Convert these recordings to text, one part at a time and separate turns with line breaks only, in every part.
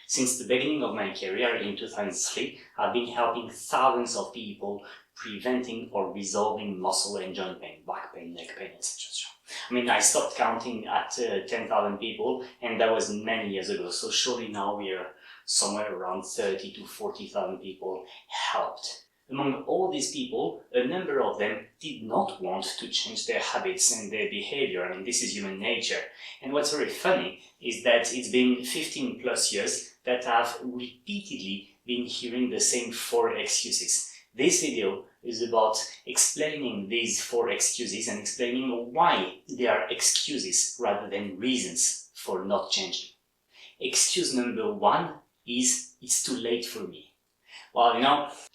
Since the beginning of my career in 2003, I've been helping thousands of people preventing or resolving muscle and joint pain, back pain, neck pain, etc. I mean, I stopped counting at 10,000 people, and that was many years ago. So surely now we are somewhere around 30 to 40,000 people helped. Among all these people, a number of them did not want to change their habits and their behavior. I mean, this is human nature. And what's very funny is that it's been 15 plus years that I've repeatedly been hearing the same 4 excuses. This video is about explaining these 4 excuses and explaining why they are excuses rather than reasons for not changing. Excuse number 1 is, it's too late for me. Well,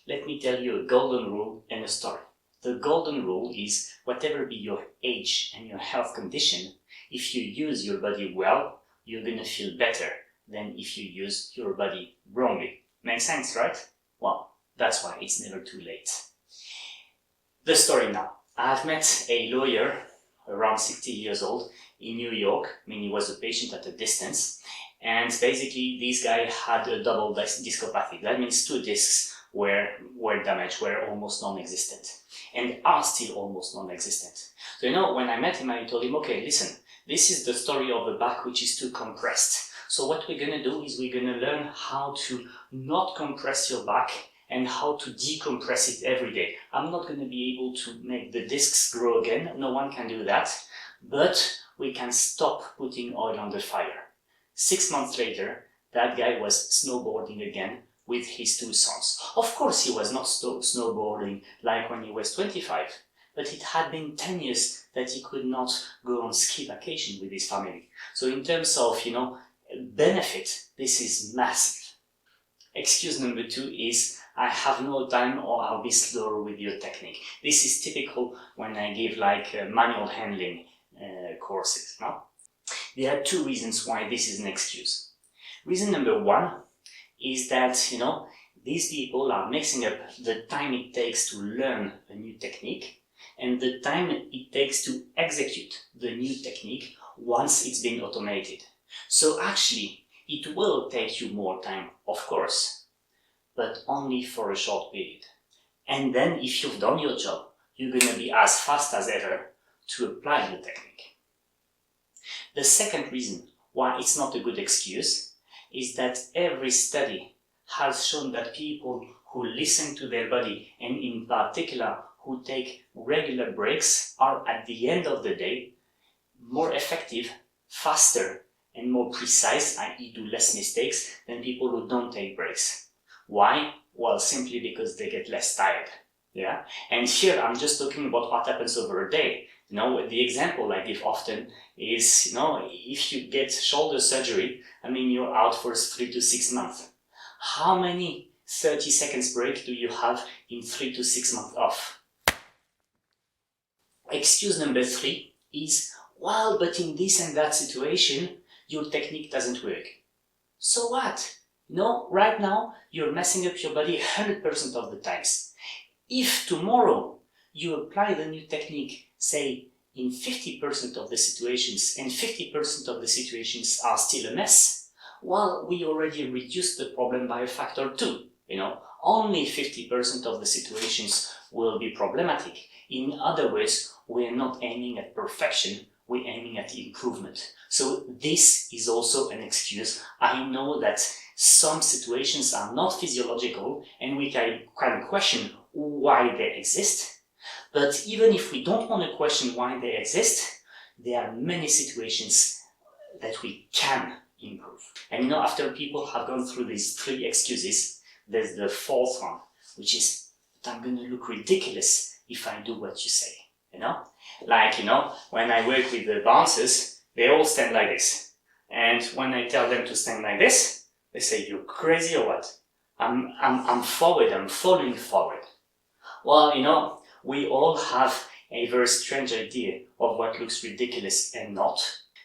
let me tell you a golden rule and a story. The golden rule is, whatever be your age and your health condition, if you use your body well, you're gonna feel better than if you use your body wrongly. Makes sense, right? Well, that's why it's never too late. The story now. I've met a lawyer around 60 years old in New York. I mean, he was a patient at a distance. And basically, this guy had a double discopathy. That means 2 discs were damaged, were almost non-existent, and are still almost non-existent. So, when I met him, I told him, okay, listen, this is the story of the back which is too compressed. So what we're going to do is we're going to learn how to not compress your back and how to decompress it every day. I'm not going to be able to make the discs grow again. No one can do that. But we can stop putting oil on the fire. 6 months later, that guy was snowboarding again with his 2 sons. Of course, he was not snowboarding like when he was 25, but it had been 10 years that he could not go on ski vacation with his family. So in terms of, benefit, this is massive. Excuse number 2 is, I have no time or I'll be slower with your technique. This is typical when I give manual handling courses. No? There are 2 reasons why this is an excuse. Reason number 1 is that, these people are mixing up the time it takes to learn a new technique and the time it takes to execute the new technique once it's been automated. So actually, it will take you more time, of course, but only for a short period. And then if you've done your job, you're going to be as fast as ever to apply the technique. The second reason why it's not a good excuse is that every study has shown that people who listen to their body, and in particular who take regular breaks, are at the end of the day more effective, faster and more precise, i.e. do less mistakes, than people who don't take breaks. Why? Well, simply because they get less tired. Yeah? And here I'm just talking about what happens over a day. The example I give often is, if you get shoulder surgery, you're out for 3 to 6 months. How many 30 seconds break do you have in 3 to 6 months off? Excuse number 3 is, well, but in this and that situation, your technique doesn't work. So what? Right now, you're messing up your body 100% of the times. If tomorrow you apply the new technique, say, in 50% of the situations, and 50% of the situations are still a mess, well, we already reduced the problem by a factor 2. Only 50% of the situations will be problematic. In other words, we're not aiming at perfection, we're aiming at improvement. So this is also an excuse. I know that some situations are not physiological and we can question why they exist. But even if we don't want to question why they exist, there are many situations that we can improve. And after people have gone through these 3 excuses, there's the 4th one, which is, but I'm going to look ridiculous if I do what you say. When I work with the bouncers, they all stand like this. And when I tell them to stand like this, they say, you're crazy or what? I'm forward, I'm falling forward. Well, we all have a very strange idea of what looks ridiculous and not.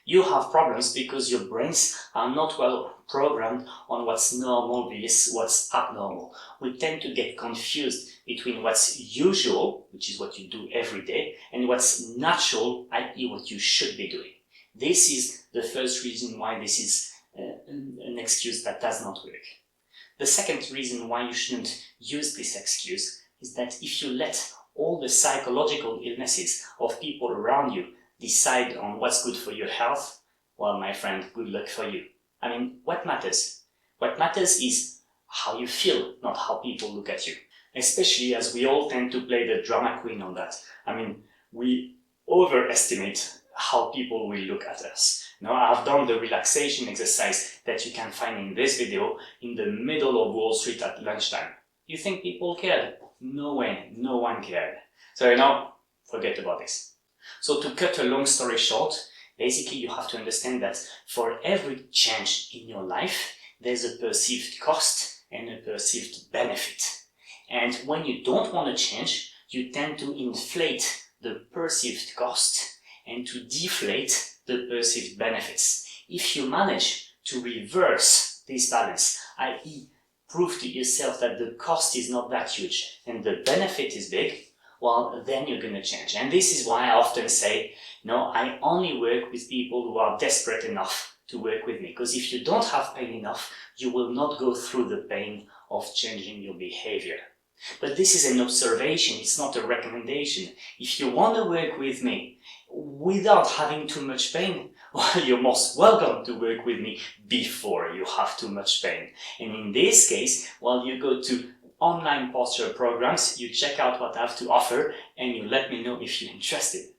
You have problems because your brains are not well programmed on what's normal versus what's abnormal. We tend to get confused between what's usual, which is what you do every day, and what's natural, i.e. what you should be doing. This is the first reason why this is an excuse that does not work. The second reason why you shouldn't use this excuse is that if you let all the psychological illnesses of people around you decide on what's good for your health, well, my friend, good luck for you. I mean, what matters? What matters is how you feel, not how people look at you. Especially as we all tend to play the drama queen on that. I mean, we overestimate how people will look at us. Now, I've done the relaxation exercise that you can find in this video in the middle of Wall Street at lunchtime. You think people cared? No way, no one cared. So, forget about this. So to cut a long story short, basically you have to understand that for every change in your life, there's a perceived cost and a perceived benefit. And when you don't want to change, you tend to inflate the perceived cost and to deflate the perceived benefits. If you manage to reverse this balance, i.e. prove to yourself that the cost is not that huge and the benefit is big, well, then you're going to change. And this is why I often say, I only work with people who are desperate enough to work with me. Because if you don't have pain enough, you will not go through the pain of changing your behavior. But this is an observation, it's not a recommendation. If you want to work with me without having too much pain, well, you're most welcome to work with me before you have too much pain. And in this case, well, you go to online posture programs, you check out what I have to offer, and you let me know if you're interested.